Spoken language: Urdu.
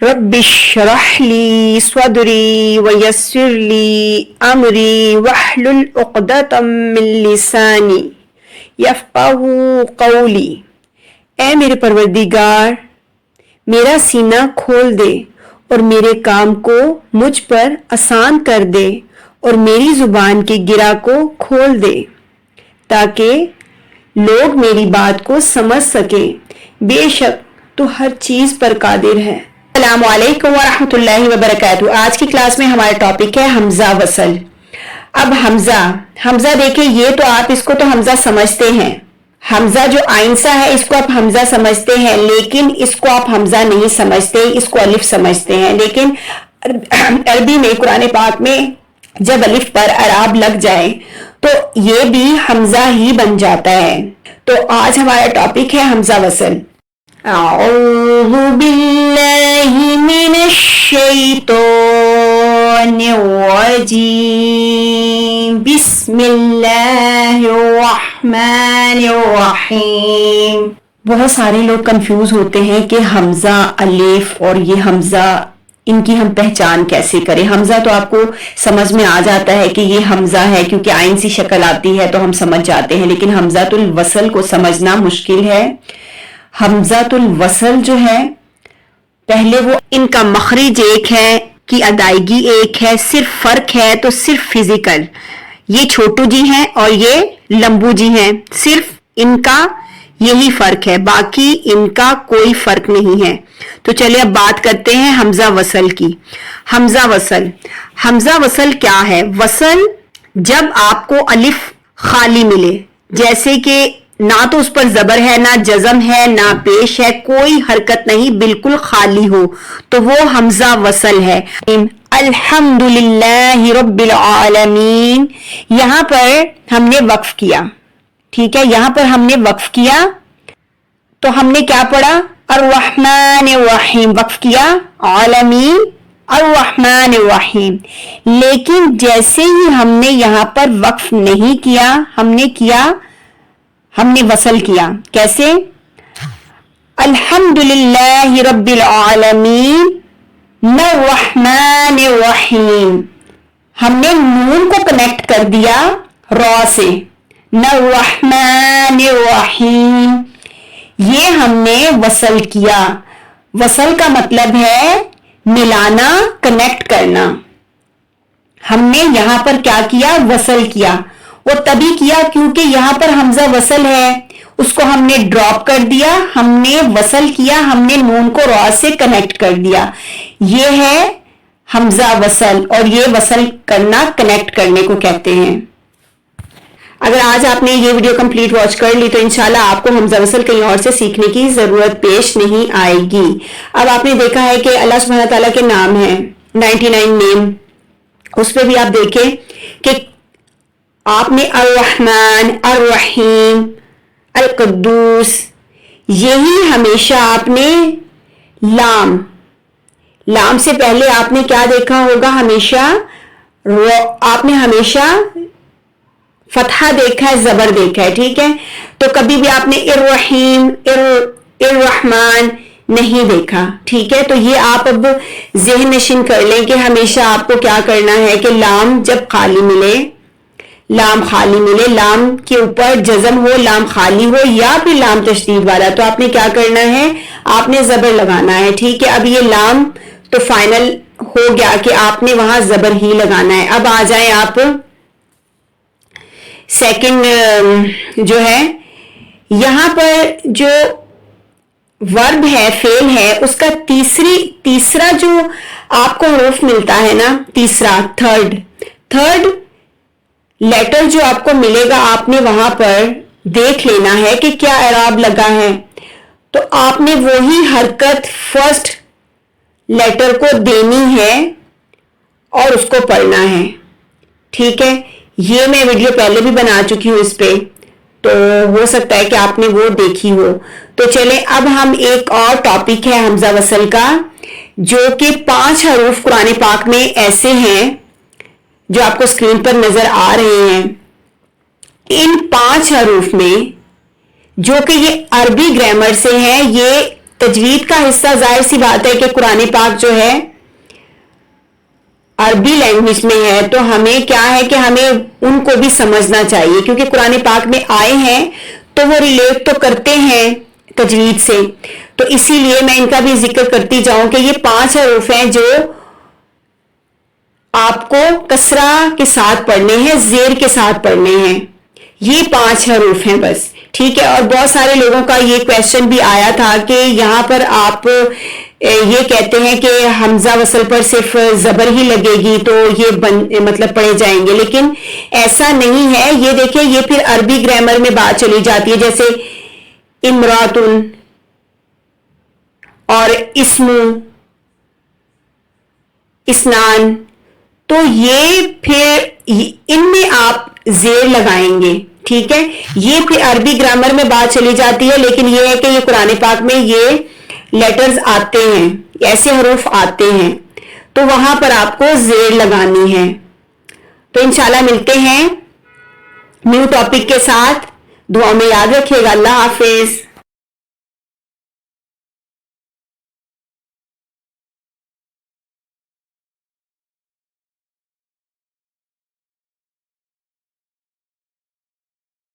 رب اشرح لی صدری ویسر لی امری واحلل عقدۃ من لسانی یفقہوا قولی۔ اے میرے پروردگار، میرا سینہ کھول دے اور میرے کام کو مجھ پر آسان کر دے اور میری زبان کی گرہ کو کھول دے تاکہ لوگ میری بات کو سمجھ سکیں۔ بے شک تو ہر چیز پر قادر ہے۔ السلام علیکم ورحمۃ اللہ وبرکاتہ۔ آج کی کلاس میں ہمارا ٹاپک ہے حمزہ وصل۔ اب حمزہ دیکھیں، یہ تو آپ اس کو تو حمزہ سمجھتے ہیں، حمزہ جو آئنسا ہے اس کو آپ حمزہ سمجھتے ہیں، لیکن اس کو آپ حمزہ نہیں سمجھتے، اس کو الف سمجھتے ہیں۔ لیکن عربی میں، قرآن پاک میں جب الف پر اعراب لگ جائے تو یہ بھی حمزہ ہی بن جاتا ہے۔ تو آج ہمارا ٹاپک ہے حمزہ وصل۔ اعوذ باللہ من الشیطان الرجیم، بسم اللہ الرحمن الرحیم۔ بہت سارے لوگ کنفیوز ہوتے ہیں کہ حمزہ، الف اور یہ حمزہ، ان کی ہم پہچان کیسے کریں۔ حمزہ تو آپ کو سمجھ میں آ جاتا ہے کہ یہ حمزہ ہے، کیونکہ آئین سی شکل آتی ہے تو ہم سمجھ جاتے ہیں، لیکن حمزۃ الوصل کو سمجھنا مشکل ہے۔ حمزۃ الوصل جو ہے، پہلے وہ ان کا مخرج ایک ہے کی ادائیگی ایک ہے، صرف فرق ہے تو صرف فزیکل۔ یہ چھوٹو جی ہیں اور یہ لمبو جی ہیں، صرف ان کا یہی فرق ہے، باقی ان کا کوئی فرق نہیں ہے۔ تو چلیے اب بات کرتے ہیں حمزہ وصل کی۔ حمزہ وصل کیا ہے؟ وصل جب آپ کو الف خالی ملے، جیسے کہ نہ تو اس پر زبر ہے، نہ جزم ہے، نہ پیش ہے، کوئی حرکت نہیں، بالکل خالی ہو، تو وہ حمزہ وصل ہے۔ الحمدللہ رب العالمین، یہاں پر ہم نے وقف کیا، ٹھیک ہے، یہاں پر ہم نے وقف کیا تو ہم نے کیا پڑھا؟ الرحمن الرحیم، وقف کیا، عالمین، الرحمن الرحیم۔ لیکن جیسے ہی ہم نے یہاں پر وقف نہیں کیا، ہم نے وصل کیا۔ کیسے؟ الحمدللہ رب العالمین الرحمن الرحیم، ہم نے نون کو کنیکٹ کر دیا را سے، الرحمن الرحیم، یہ ہم نے وصل کیا۔ وصل کا مطلب ہے ملانا، کنیکٹ کرنا۔ ہم نے یہاں پر کیا کیا؟ وصل کیا۔ وہ تبھی کیا کیونکہ یہاں پر حمزہ وصل ہے، اس کو ہم نے ڈراپ کر دیا، ہم نے وصل کیا، ہم نے نون کو را سے کنیکٹ کر دیا۔ یہ ہے حمزہ وصل، اور یہ وصل کرنا کنیکٹ کرنے کو کہتے ہیں۔ اگر آج آپ نے یہ ویڈیو کمپلیٹ واچ کر لی تو انشاءاللہ آپ کو حمزہ وصل کہیں اور سے سیکھنے کی ضرورت پیش نہیں آئے گی۔ اب آپ نے دیکھا ہے کہ اللہ سبحانہ تعالیٰ کے نام ہیں 99 نیم، اس پہ بھی آپ دیکھیں کہ آپ نے الرحمن، الرحیم، القدوس، یہی ہمیشہ آپ نے لام سے پہلے آپ نے کیا دیکھا ہوگا؟ آپ نے ہمیشہ فتحہ دیکھا ہے، زبر دیکھا ہے، ٹھیک ہے، تو کبھی بھی آپ نے الرحیم، الرحمن نہیں دیکھا، ٹھیک ہے۔ تو یہ آپ اب ذہن نشین کر لیں کہ ہمیشہ آپ کو کیا کرنا ہے کہ لام جب خالی ملے، لام کے اوپر جزم ہو، لام خالی ہو، یا پھر لام تشدید والا، تو آپ نے کیا کرنا ہے؟ آپ نے زبر لگانا ہے، ٹھیک ہے۔ اب یہ لام تو فائنل ہو گیا کہ آپ نے وہاں زبر ہی لگانا ہے۔ اب آ جائیں آپ سیکنڈ جو ہے، یہاں پر جو ورب ہے، فعل ہے، اس کا تیسرا جو آپ کو حروف ملتا ہے نا، تھرڈ لیٹر جو آپ کو ملے گا، آپ نے وہاں پر دیکھ لینا ہے کہ کیا اعراب لگا ہے، تو آپ نے وہی حرکت فرسٹ لیٹر کو دینی ہے اور اس کو پڑھنا ہے، ٹھیک ہے۔ یہ میں ویڈیو پہلے بھی بنا چکی ہوں اس پہ، تو ہو سکتا ہے کہ آپ نے وہ دیکھی ہو۔ تو چلیں اب ہم ایک اور ٹاپک ہے حمزہ وصل کا، جو کہ 5 حروف قرآن پاک میں ایسے ہیں جو آپ کو اسکرین پر نظر آ رہے ہیں۔ ان 5 حروف میں جو کہ یہ عربی گرامر سے ہیں، یہ تجوید کا حصہ ظاہر سی بات ہے کہ قرآن پاک جو ہے عربی لینگویج میں ہے، تو ہمیں کیا ہے کہ ہمیں ان کو بھی سمجھنا چاہیے، کیونکہ قرآن پاک میں آئے ہیں تو وہ ریلیٹ تو کرتے ہیں تجوید سے، تو اسی لیے میں ان کا بھی ذکر کرتی جاؤں کہ یہ 5 حروف ہیں جو آپ کو کسرہ کے ساتھ پڑھنے ہیں، زیر کے ساتھ پڑھنے ہیں، یہ 5 حروف ہیں بس، ٹھیک ہے۔ اور بہت سارے لوگوں کا یہ کویسچن بھی آیا تھا کہ یہاں پر آپ یہ کہتے ہیں کہ حمزہ وصل پر صرف زبر ہی لگے گی تو یہ مطلب پڑھے جائیں گے، لیکن ایسا نہیں ہے۔ یہ دیکھیں، یہ پھر عربی گرامر میں بات چلی جاتی ہے، جیسے امراتن اور اسم، اسنان، تو یہ پھر ان میں آپ زیر لگائیں گے، ٹھیک ہے۔ یہ پھر عربی گرامر میں بات چلی جاتی ہے، لیکن یہ ہے کہ یہ قرآن پاک میں یہ لیٹرز آتے ہیں، ایسے حروف آتے ہیں، تو وہاں پر آپ کو زیر لگانی ہے۔ تو انشاءاللہ ملتے ہیں نیو ٹاپک کے ساتھ، دعا میں یاد رکھیے گا۔ اللہ حافظ۔